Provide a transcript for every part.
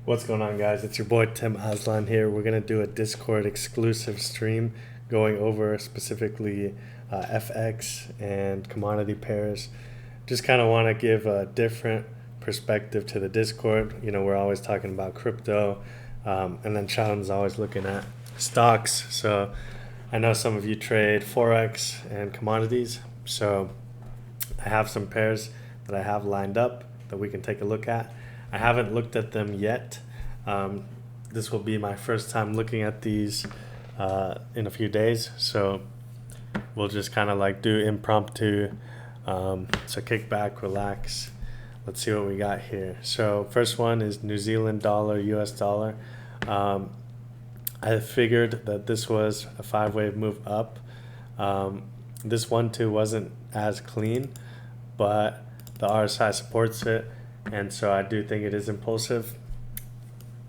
What's going on, guys? It's your boy Tim Aslan here. We're going to do a Discord exclusive stream going over specifically FX and commodity pairs. Just kind of want to give a different perspective to the Discord. You know, we're always talking about crypto, and then Sean's always looking at stocks. So I know some of you trade Forex and commodities. So I have some pairs that I have lined up that we can take a look at. I haven't looked at them yet. This will be my first time looking at these in a few days, so we'll just kind of like do impromptu. So kick back, relax. Let's see what we got here. So first one is New Zealand dollar, US dollar. I figured that this was a 5-wave move up. This 1-2 wasn't as clean, but the RSI supports it, and so I do think it is impulsive.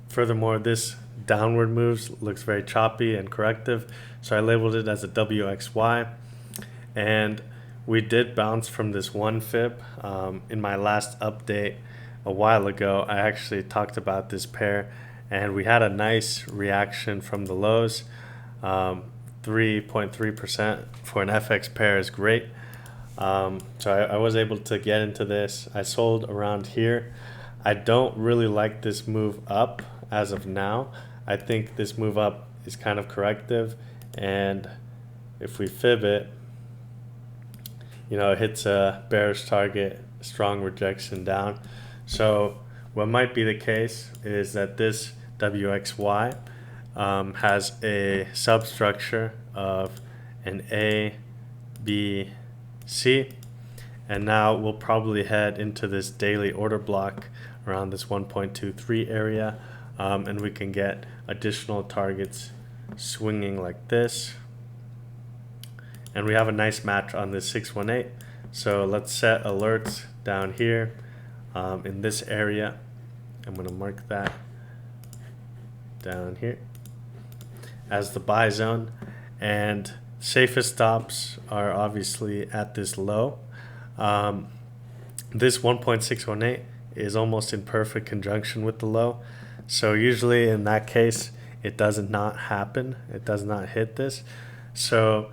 Furthermore, this downward moves looks very choppy and corrective, so I labeled it as a WXY. And we did bounce from this 1 fib. In my last update a while ago, I actually talked about this pair, and we had a nice reaction from the lows. 3.3% for an FX pair is great. So I was able to get into this. I sold around here. I don't really like this move up as of now. I think this move up is kind of corrective, and if we fib it, you know, it hits a bearish target, strong rejection down. So what might be the case is that this WXY has a substructure of an A, B, C, and now we'll probably head into this daily order block around this 1.23 area, and we can get additional targets swinging like this, and we have a nice match on this 618. So let's set alerts down here in this area. I'm going to mark that down here as the buy zone, and safest stops are obviously at this low. This 1.618 is almost in perfect conjunction with the low, so usually in that case it does not happen, it does not hit this. So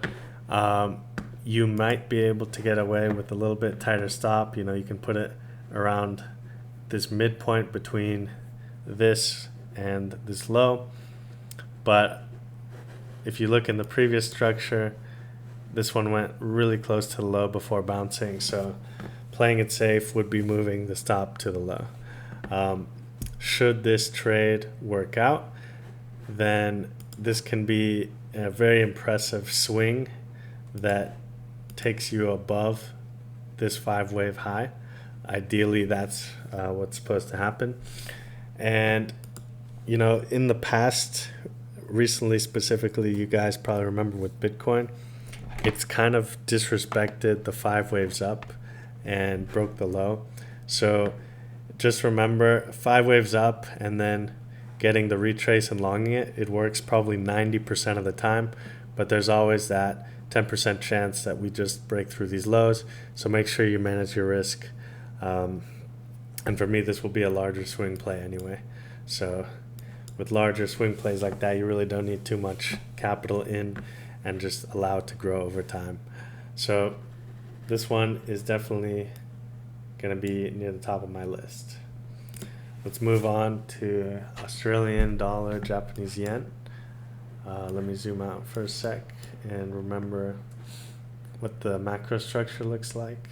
you might be able to get away with a little bit tighter stop. You know, you can put it around this midpoint between this and this low, but if you look in the previous structure, this one went really close to the low before bouncing, so playing it safe would be moving the stop to the low. Should this trade work out, then this can be a very impressive swing that takes you above this 5-wave high. Ideally, that's what's supposed to happen. And, you know, in the past, recently specifically, you guys probably remember with Bitcoin, it's kind of disrespected the 5 waves up and broke the low. So just remember, 5 waves up and then getting the retrace and longing it, it works probably 90% of the time, but there's always that 10% chance that we just break through these lows. So make sure you manage your risk. And for me, this will be a larger swing play anyway. So with larger swing plays like that, you really don't need too much capital in, and just allow it to grow over time. So this one is definitely going to be near the top of my list. Let's move on to Australian dollar, Japanese yen. Let me zoom out for a sec and remember what the macro structure looks like.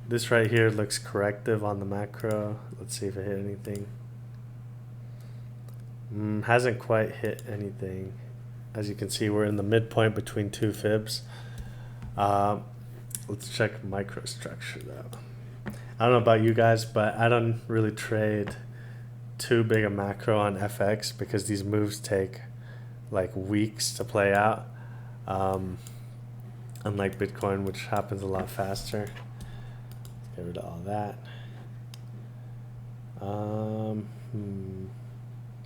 This right here looks corrective on the macro. Let's see if it hit anything. Hasn't quite hit anything. As you can see, we're in the midpoint between 2 fibs. Let's check microstructure though. I don't know about you guys, but I don't really trade too big a macro on FX because these moves take like weeks to play out. Unlike Bitcoin, which happens a lot faster. Get rid of all that.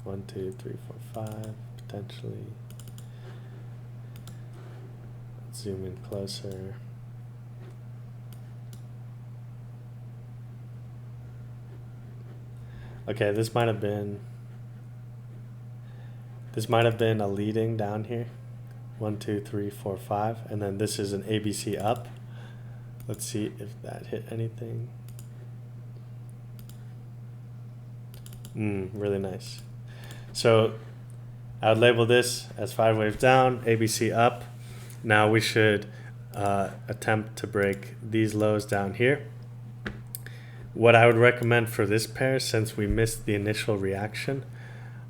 1, 2, 3, 4, 5, potentially. Let's zoom in closer. Okay, this might have been a leading down here. 1, 2, 3, 4, 5, and then this is an ABC up. Let's see if that hit anything. Really nice. So I would label this as 5 waves down, ABC up. Now we should attempt to break these lows down here. What I would recommend for this pair, since we missed the initial reaction,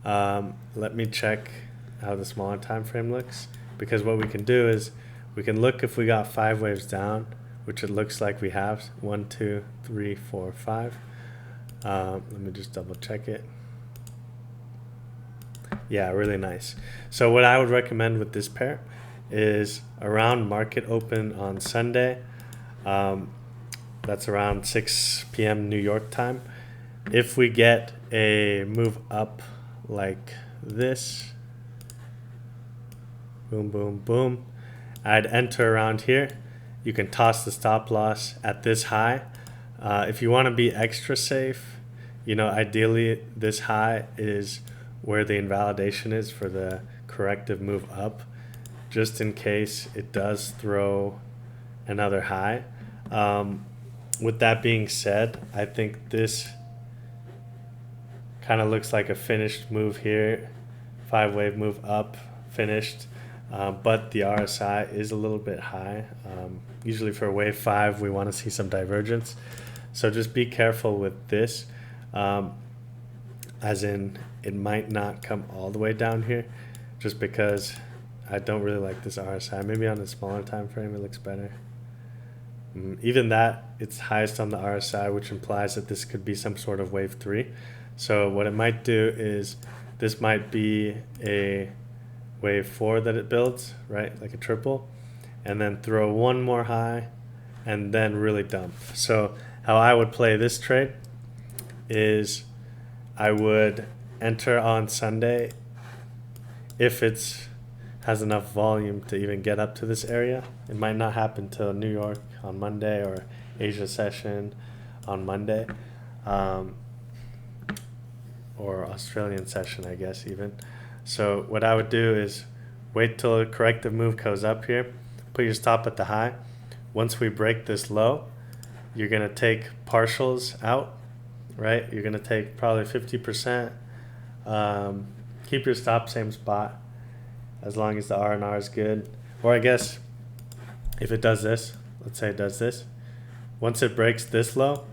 let me check how the smaller time frame looks, because what we can do is we can look if we got 5 waves down, which it looks like we have. 1, 2, 3, 4, 5. Let me just double check it. Yeah, really nice. So what I would recommend with this pair is around market open on Sunday. That's around 6 p.m. New York time. If we get a move up like this, boom, boom, boom, I'd enter around here. You can toss the stop loss at this high. If you want to be extra safe, ideally this high is where the invalidation is for the corrective move up, just in case it does throw another high. With that being said, I think this kind of looks like a finished move here. 5 wave move up, finished. But the RSI is a little bit high. Usually for wave 5, we want to see some divergence. So just be careful with this, as in it might not come all the way down here, just because I don't really like this RSI. Maybe on a smaller time frame it looks better. Even that, it's highest on the RSI, which implies that this could be some sort of wave 3. So what it might do is this might be a wave 4 that it builds, right? Like a triple, and then throw one more high and then really dump. So how I would play this trade is I would enter on Sunday if it's has enough volume to even get up to this area. It might not happen till New York on Monday or Asia session on Monday, or Australian session, I guess, even. So what I would do is wait till a corrective move goes up here, put your stop at the high. Once we break this low, you're going to take partials out, right? You're going to take probably 50%. Keep your stop same spot as long as the R&R is good. Or I guess if it does this, let's say it does this. Once it breaks this low,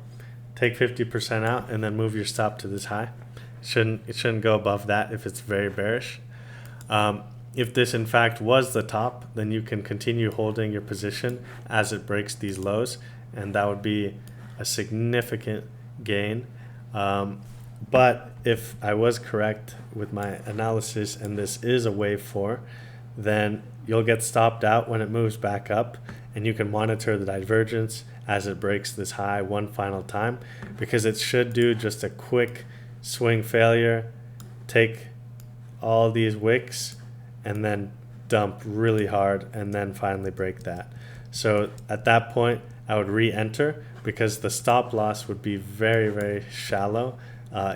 take 50% out and then move your stop to this high. It shouldn't go above that if it's very bearish. If this in fact was the top, then you can continue holding your position as it breaks these lows, and that would be a significant gain. But if I was correct with my analysis and this is a wave 4, then you'll get stopped out when it moves back up, and you can monitor the divergence as it breaks this high one final time, because it should do just a quick swing failure, take all these wicks and then dump really hard and then finally break that. So at that point I would re-enter, because the stop loss would be very, very shallow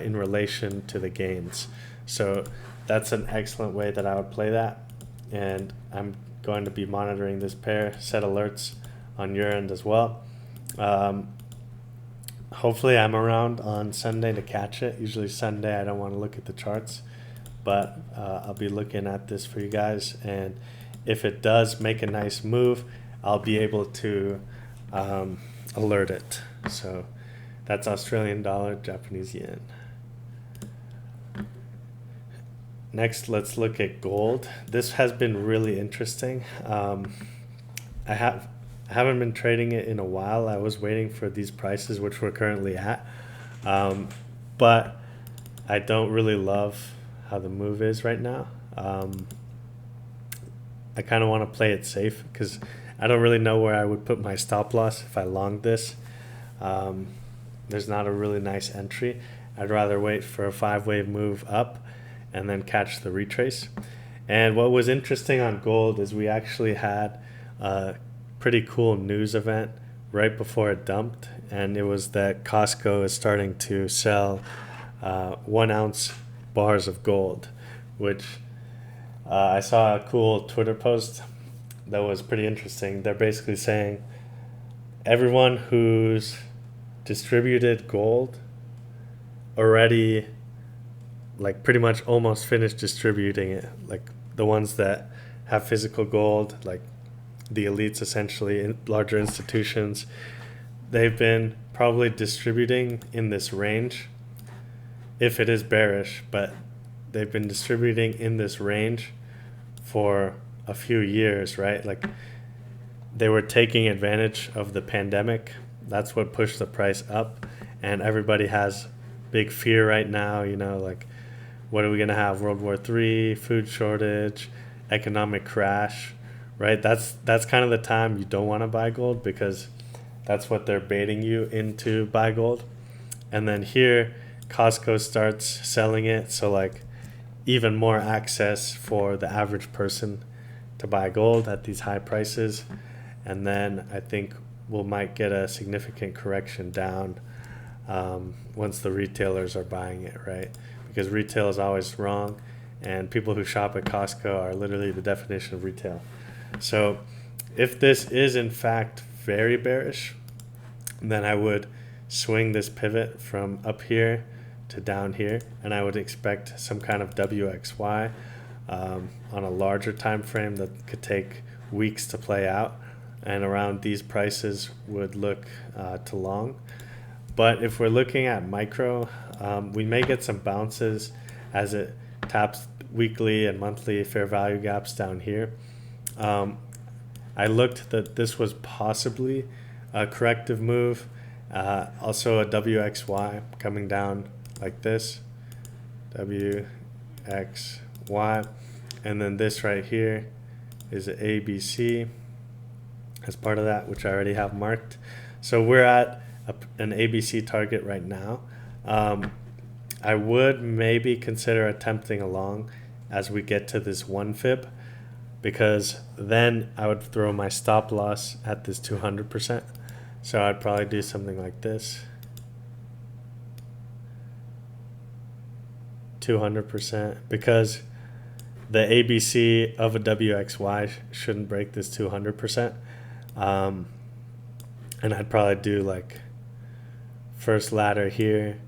in relation to the gains. So that's an excellent way that I would play that, and I'm going to be monitoring this pair. Set alerts on your end as well. Hopefully I'm around on Sunday to catch it. Usually Sunday I don't want to look at the charts, but I'll be looking at this for you guys, and if it does make a nice move, I'll be able to alert it. So that's Australian dollar, Japanese yen. Next, let's look at gold. This has been really interesting. I haven't been trading it in a while. I was waiting for these prices, which we're currently at, but I don't really love how the move is right now. I kind of want to play it safe, because I don't really know where I would put my stop loss if I longed this. There's not a really nice entry. I'd rather wait for a 5-wave move up and then catch the retrace. And what was interesting on gold is we actually had a pretty cool news event right before it dumped, and it was that Costco is starting to sell 1 ounce bars of gold, which I saw a cool Twitter post that was pretty interesting. They're basically saying everyone who's distributed gold already, like, pretty much almost finished distributing it. Like the ones that have physical gold, like the elites, essentially, in larger institutions, they've been probably distributing in this range if it is bearish, but they've been distributing in this range for a few years, right? Like they were taking advantage of the pandemic. That's what pushed the price up, and everybody has big fear right now, like, what are we going to have? World War III, food shortage, economic crash, right? That's kind of the time you don't want to buy gold, because that's what they're baiting you into buy gold. And then here Costco starts selling it, so like even more access for the average person to buy gold at these high prices. And then I think we might get a significant correction down once the retailers are buying it, right? Because retail is always wrong, and people who shop at Costco are literally the definition of retail. So if this is in fact very bearish, then I would swing this pivot from up here to down here, and I would expect some kind of WXY on a larger time frame that could take weeks to play out, and around these prices would look to long. But if we're looking at micro, we may get some bounces as it taps weekly and monthly fair value gaps down here. I looked that this was possibly a corrective move, also a WXY coming down like this, WXY, and then this right here is an ABC as part of that, which I already have marked. So we're at an ABC target right now. I would maybe consider attempting a long as we get to this 1 fib, because then I would throw my stop loss at this 200%. So I'd probably do something like this, 200%, because the ABC of a WXY shouldn't break this 200%. And I'd probably do like first ladder here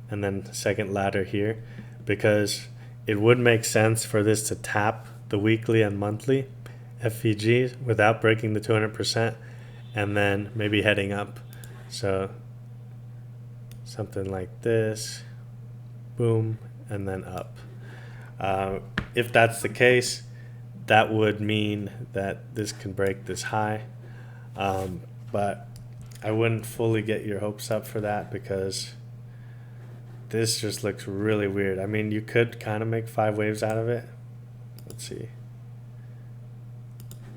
and then second ladder here, because it would make sense for this to tap the weekly and monthly FVGs without breaking the 200%, and then maybe heading up. So something like this, boom, and then up. If that's the case, that would mean that this can break this high. But I wouldn't fully get your hopes up for that, because this just looks really weird. I mean, you could kind of make 5 waves out of it. Let's see.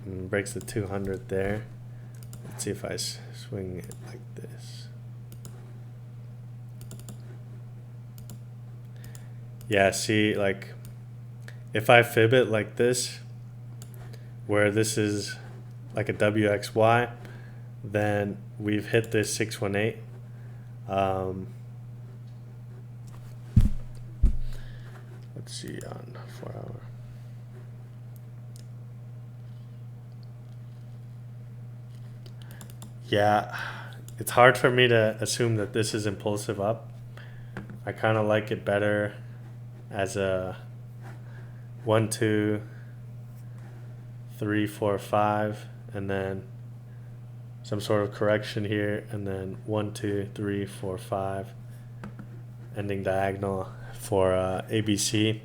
Breaks the 200 there. Let's see if I swing it like this. Yeah, see, like, if I fib it like this, where this is like a WXY, then we've hit this 618. Let's see on 4 hour. Yeah, it's hard for me to assume that this is impulsive up. I kind of like it better as a 1, 2, 3, 4, 5, and then some sort of correction here, and then 1, 2, 3, 4, 5, ending diagonal for ABC.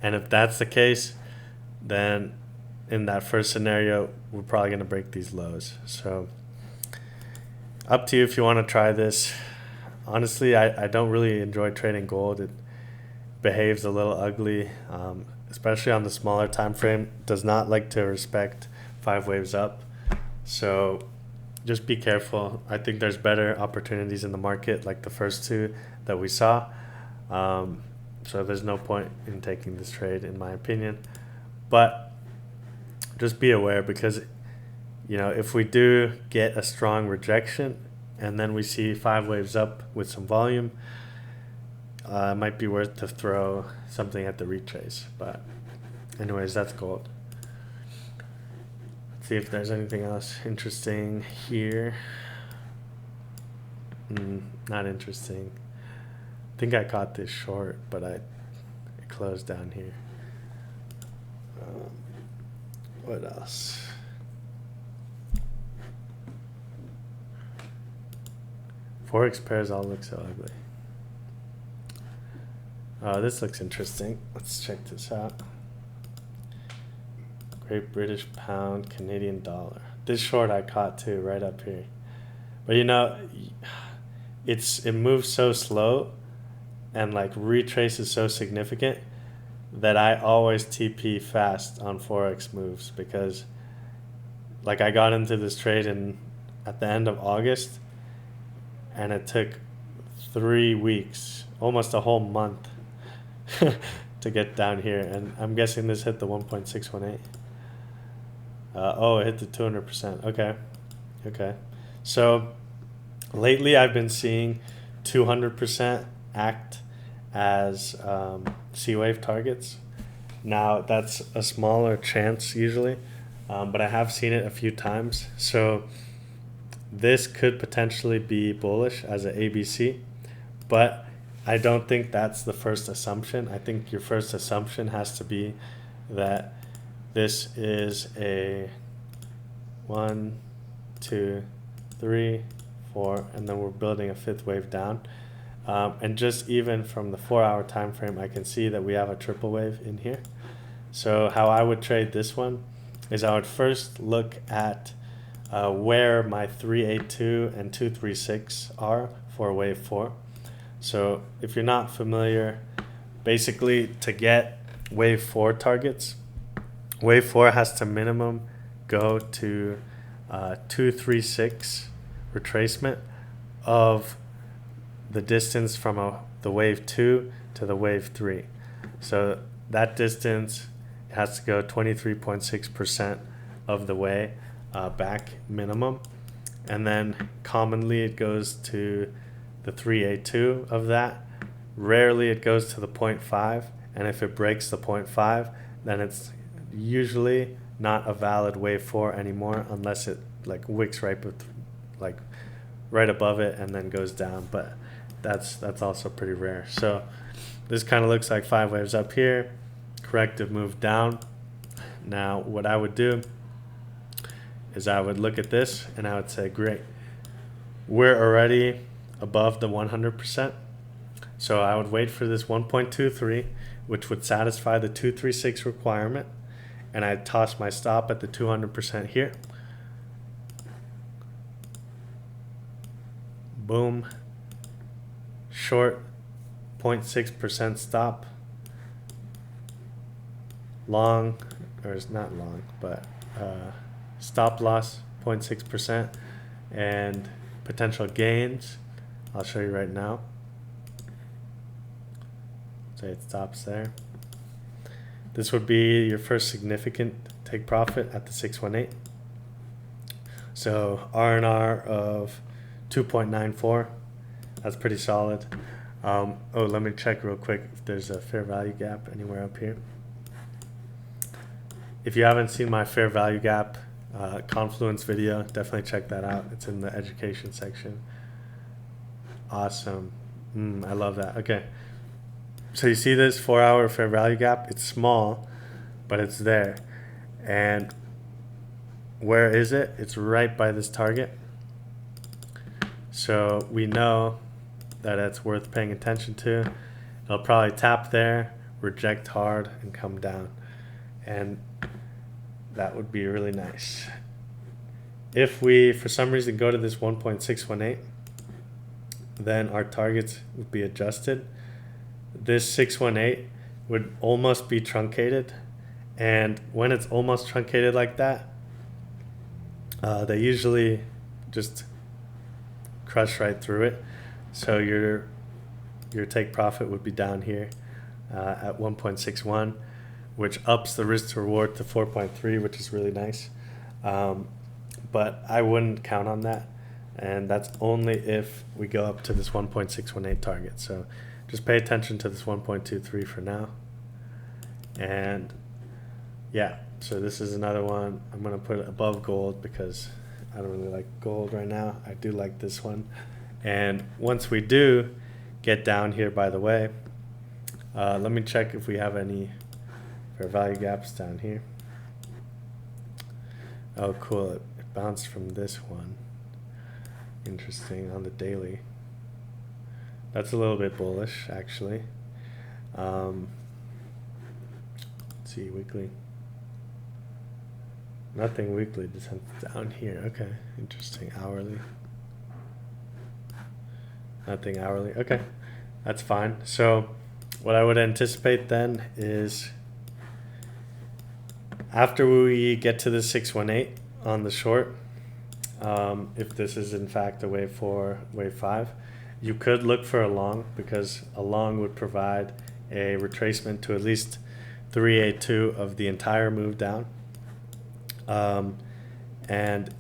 And if that's the case, then in that first scenario, we're probably going to break these lows. So up to you if you want to try this. Honestly, I don't really enjoy trading gold. It behaves a little ugly, especially on the smaller time frame. Does not like to respect 5 waves up. So just be careful. I think there's better opportunities in the market, like the first 2 that we saw. So there's no point in taking this trade, in my opinion. But just be aware, because if we do get a strong rejection and then we see 5 waves up with some volume, it might be worth to throw something at the retrace. But anyways, that's gold. Let's see if there's anything else interesting here. Not interesting. I think I caught this short, but it closed down here. What else? Forex pairs all look so ugly. Oh, this looks interesting. Let's check this out. Great British Pound, Canadian Dollar. This short I caught too, right up here. But you know, it moves so slow, and like retrace is so significant that I always TP fast on Forex moves, because like I got into this trade at the end of August, and it took 3 weeks, almost a whole month to get down here. And I'm guessing this hit the 1.618. Oh, it hit the 200%. Okay. So lately I've been seeing 200% act as C-wave targets. Now that's a smaller chance usually, but I have seen it a few times. So this could potentially be bullish as an ABC, but I don't think that's the first assumption. I think your first assumption has to be that this is a 1, 2, 3, 4, and then we're building a fifth wave down. And just even from the 4-hour time frame, I can see that we have a triple wave in here. So how I would trade this one is I would first look at where my 382 and 236 are for wave 4. So if you're not familiar, basically to get wave 4 targets, wave 4 has to minimum go to 236 retracement of the distance from the wave 2 to the wave 3. So that distance has to go 23.6% of the way back minimum, and then commonly it goes to the 382 of that. Rarely it goes to the 0.5, and if it breaks the 0.5, then it's usually not a valid wave 4 anymore, unless it like wicks right above it and then goes down. But that's also pretty rare. So this kind of looks like 5 waves up here, corrective move down. Now what I would do is I would look at this and I would say, great, we're already above the 100%. So I would wait for this 1.23, which would satisfy the 236 requirement, and I'd toss my stop at the 200% here. Boom. Short 0.6% stop. Long, or it's not long, but stop loss 0.6%, and potential gains I'll show you right now. Say it stops there. This would be your first significant take profit at the 618. So R&R of 2.94. That's pretty solid. Oh, let me check real quick if there's a fair value gap anywhere up here. If you haven't seen my fair value gap Confluence video, definitely check that out. It's in the education section. Awesome. I love that. Okay. So you see this 4-hour fair value gap? It's small, but it's there. And where is it? It's right by this target. So we know that it's worth paying attention to. It'll probably tap there, reject hard, and come down. And that would be really nice. If we, for some reason, go to this 1.618, then our targets would be adjusted. This 618 would almost be truncated. And when it's almost truncated like that, they usually just crush right through it. So your take profit would be down here at 1.61, which ups the risk to reward to 4.3, which is really nice. But I wouldn't count on that. And that's only if we go up to this 1.618 target. So just pay attention to this 1.23 for now. And yeah, so this is another one. I'm going to put it above gold because I don't really like gold right now. I do like this one. And once we do get down here, by the way, let me check if we have any fair value gaps down here. Oh, cool. It bounced from this one. Interesting, on the daily. That's a little bit bullish, actually. Let's see, weekly. Nothing weekly, just down here. Okay, interesting. Hourly. Nothing hourly. Okay, that's fine. So what I would anticipate then is after we get to the 618 on the short, if this is in fact a wave 4, wave 5, you could look for a long, because a long would provide a retracement to at least 382 of the entire move down. And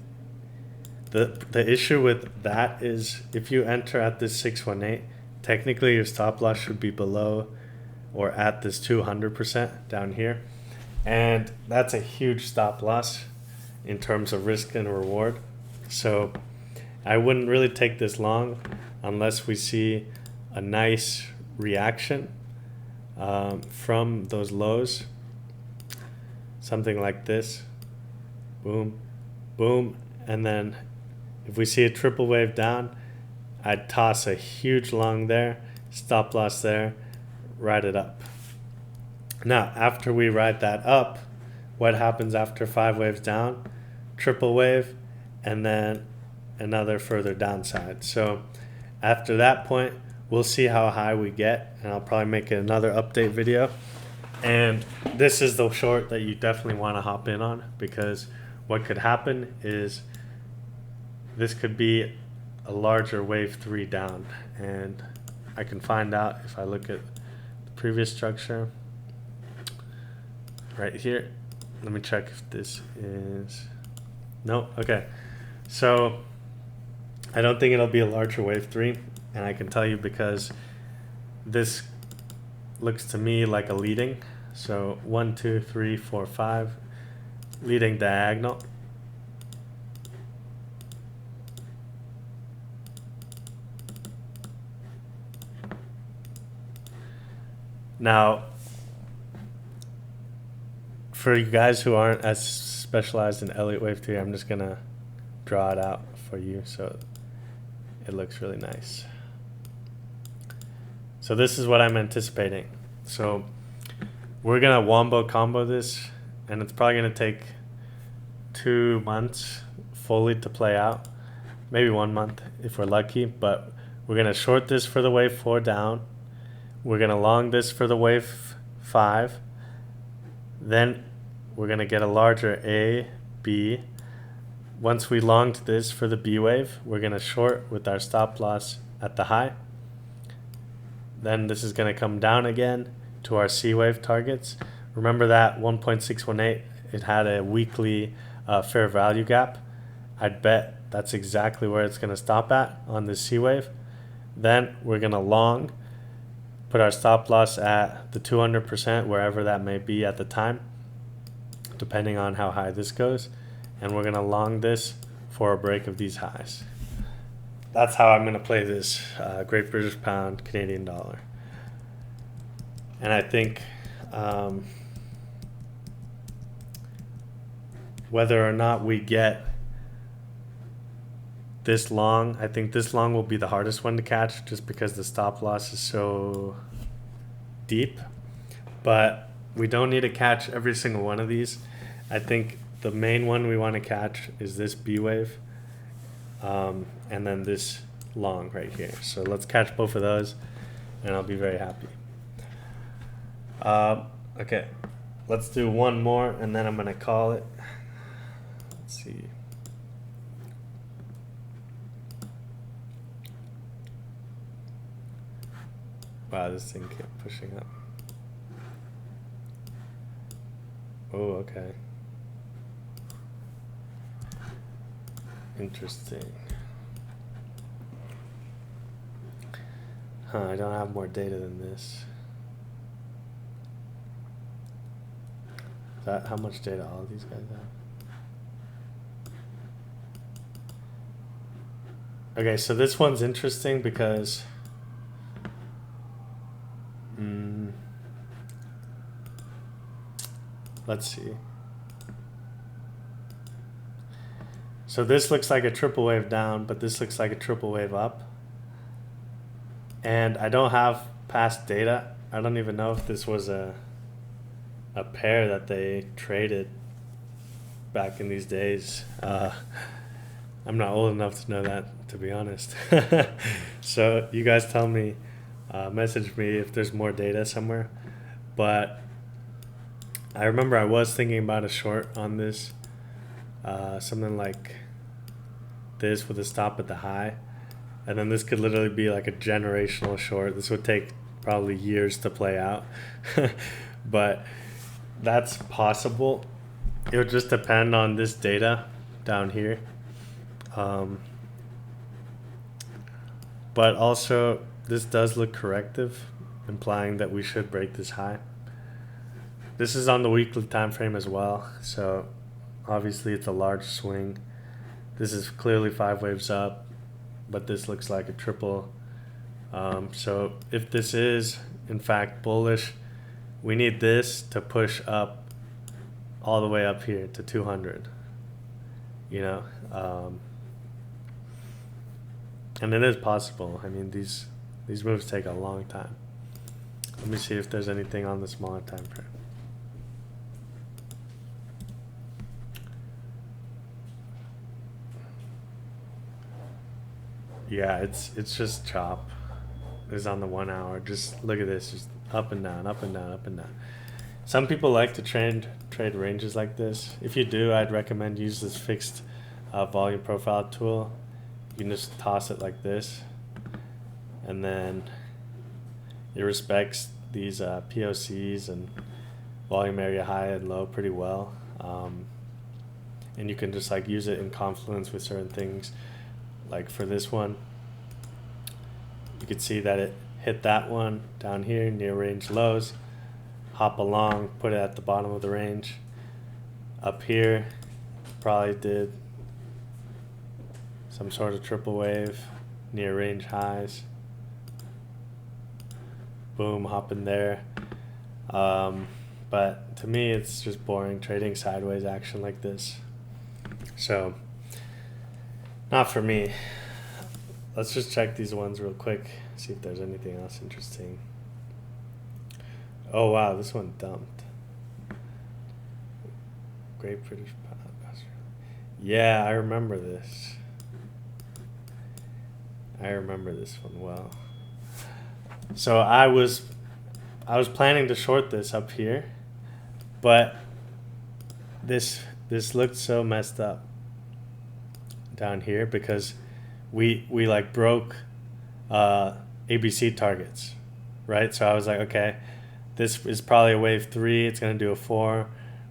the issue with that is if you enter at this 618, technically your stop loss should be below or at this 200% down here. And that's a huge stop loss in terms of risk and reward. So I wouldn't really take this long unless we see a nice reaction from those lows. Something like this. Boom, boom. And then if we see a triple wave down, I'd toss a huge long there, stop loss there, ride it up. Now, after we ride that up, what happens after 5 waves down? Triple wave, and then another further downside. So after that point, we'll see how high we get, and I'll probably make another update video. And this is the short that you definitely want to hop in on, because what could happen is this could be a larger wave 3 down, and I can find out if I look at the previous structure right here. Let me check if this is no. Okay, so I don't think it'll be a larger wave 3, and I can tell you because this looks to me like a leading. So 1, 2, 3, 4, 5 leading diagonal. Now, for you guys who aren't as specialized in Elliott Wave 3, I'm just going to draw it out for you so it looks really nice. So this is what I'm anticipating. So we're going to wombo combo this, and it's probably going to take 2 months fully to play out. Maybe 1 month if we're lucky, but we're going to short this for the wave 4 down. We're going to long this for the wave 5. Then we're going to get a larger A, B. Once we longed this for the B wave, we're going to short with our stop loss at the high. Then this is going to come down again to our C wave targets. Remember that 1.618, it had a weekly fair value gap. I'd bet that's exactly where it's going to stop at on the C wave. Then we're going to long, put our stop loss at the 200%, wherever that may be at the time, depending on how high this goes. And we're going to long this for a break of these highs. That's how I'm going to play this Great British Pound, Canadian dollar. And I think whether or not we get this long, I think this long will be the hardest one to catch just because the stop loss is so deep. But we don't need to catch every single one of these. I think the main one we want to catch is this B wave, and then this long right here. So let's catch both of those, and I'll be very happy. Okay, let's do one more, and then I'm going to call it. Let's see. Wow, this thing kept pushing up. Oh, okay. Interesting. I don't have more data than this. Is that how much data all of these guys have? Okay, so this one's interesting because let's see. So this looks like a triple wave down, but this looks like a triple wave up. And I don't have past data. I don't even know if this was a pair that they traded back in these days. I'm not old enough to know that, to be honest. So you guys tell me, message me if there's more data somewhere. But I remember I was thinking about a short on this, something like this with a stop at the high. And then this could literally be like a generational short. This would take probably years to play out. But that's possible. It would just depend on this data down here. But also, this does look corrective, implying that we should break this high. This is on the weekly time frame as well, so obviously it's a large swing. This is clearly 5 waves up, but this looks like a triple. So if this is in fact bullish, we need this to push up all the way up here to 200. You know, and it is possible. I mean, these moves take a long time. Let me see if there's anything on the smaller time frame. Yeah, it's just chop. It's on the 1 hour. Just look at this, just up and down, up and down, up and down. Some people like to trade ranges like this. If you do, I'd recommend use this fixed volume profile tool. You can just toss it like this, and then it respects these POCs and volume area high and low pretty well. And you can just like use it in confluence with certain things. Like for this one, you could see that it hit that one down here near range lows, hop along, put it at the bottom of the range. Up here, probably did some sort of triple wave near range highs. Boom, hop in there. But to me, it's just boring trading sideways action like this. So, not for me. Let's just check these ones real quick, see if there's anything else interesting. Oh wow, this one dumped. Great British Pound. Yeah, I remember this. I remember this one well. So I was planning to short this up here, but this looked so messed up down here because we like broke ABC targets, right? So I was like, okay, this is probably a wave 3. It's gonna do a 4,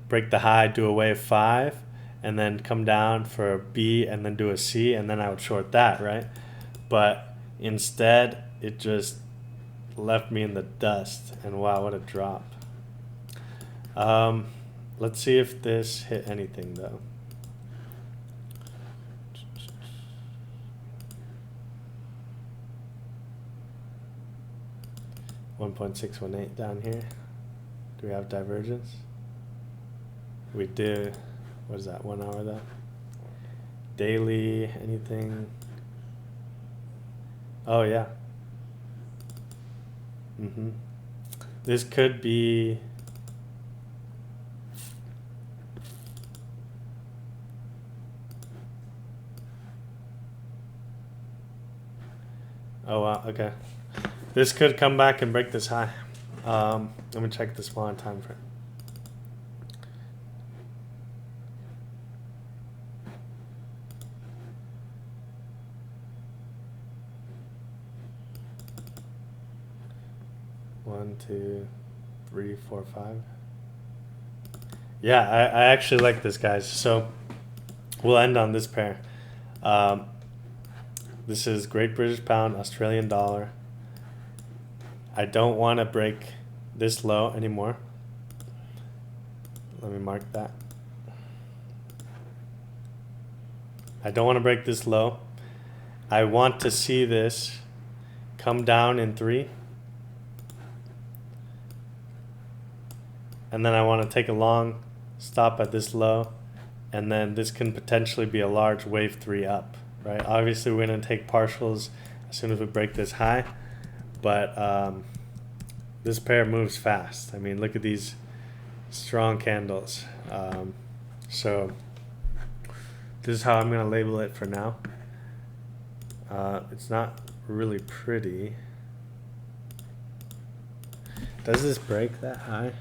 break the high, do a wave 5, and then come down for a B and then do a C, and then I would short that, right? But instead, it just left me in the dust, and wow, what a drop. Let's see if this hit anything though. $1.618 down here. Do we have divergence? We do. What is that, 1 hour though? Daily, anything? Oh yeah. This could be oh wow, okay. This could come back and break this high. Let me check the smaller time frame. One, two, three, four, 5. Yeah, I actually like this, guys. So we'll end on this pair. This is Great British Pound, Australian dollar. I don't want to break this low anymore. Let me mark that. I don't want to break this low. I want to see this come down in 3. And then I want to take a long stop at this low. And then this can potentially be a large wave 3 up, right? Obviously, we're going to take partials as soon as we break this high. But this pair moves fast. I mean, look at these strong candles. So this is how I'm going to label it for now. It's not really pretty. Does this break that high?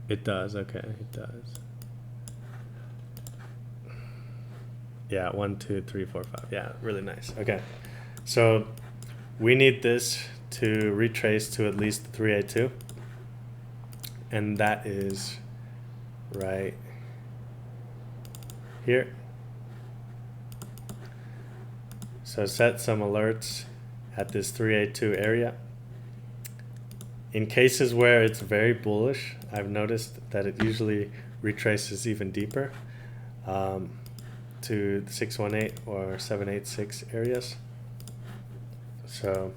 It does. Okay, it does. Yeah, 1, 2, 3, 4, 5. Yeah, really nice. Okay, so we need this to retrace to at least 382, and that is right here. So set some alerts at this 382 area. In cases where it's very bullish, I've noticed that it usually retraces even deeper to the 618 or 786 areas. So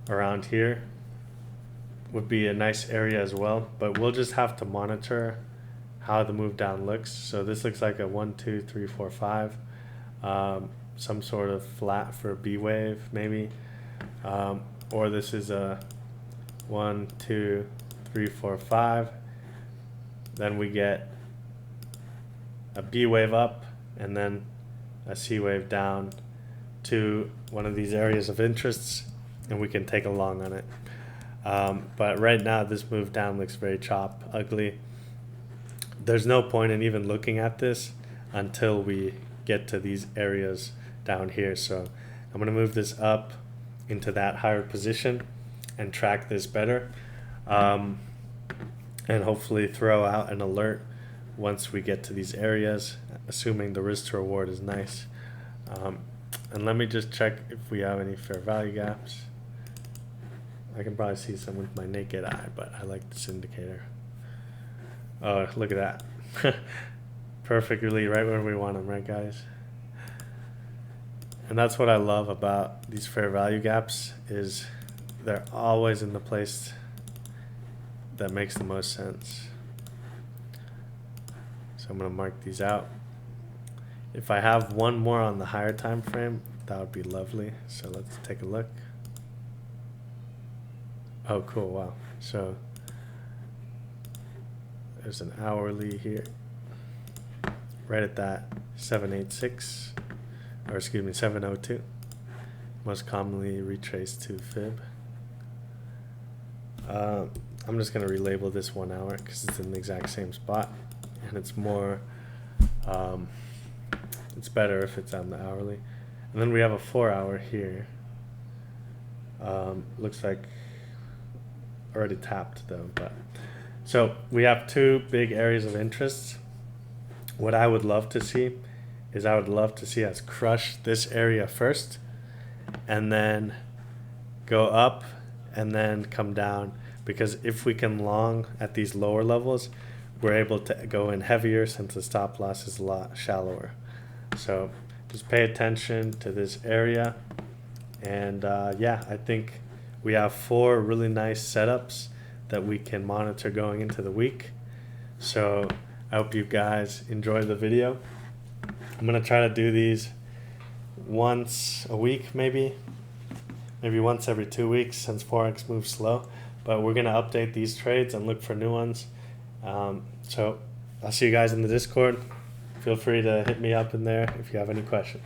around here would be a nice area as well, but we'll just have to monitor how the move down looks. So this looks like a 1, 2, 3, 4, 5, some sort of flat for a B wave maybe, or this is a 1, 2, 3, 4, 5. Then we get a B wave up and then a C wave down to one of these areas of interests, and we can take a long on it. But right now this move down looks very ugly. There's no point in even looking at this until we get to these areas down here. So I'm going to move this up into that higher position and track this better, and hopefully throw out an alert once we get to these areas, assuming the risk to reward is nice. And let me just check if we have any fair value gaps. I can probably see some with my naked eye, but I like this indicator. Oh, look at that. Perfectly right where we want them, right guys? And that's what I love about these fair value gaps, is they're always in the place that makes the most sense. So I'm going to mark these out. If I have one more on the higher time frame, that would be lovely. So let's take a look. Oh, cool. Wow. So there's an hourly here, right at that 786, or excuse me, 702, most commonly retraced to fib. I'm just going to relabel this 1 hour because it's in the exact same spot, and it's more, it's better if it's on the hourly. And then we have a 4 hour here. Looks like already tapped though, but so we have 2 big areas of interest. What I would love to see is I would love to see us crush this area first and then go up and then come down, because if we can long at these lower levels, we're able to go in heavier since the stop loss is a lot shallower. So just pay attention to this area, and yeah, I think we have 4 really nice setups that we can monitor going into the week. So I hope you guys enjoy the video. I'm gonna try to do these once a week, maybe once every 2 weeks, since Forex moves slow. But we're gonna update these trades and look for new ones. So I'll see you guys in the Discord. Feel free to hit me up in there if you have any questions.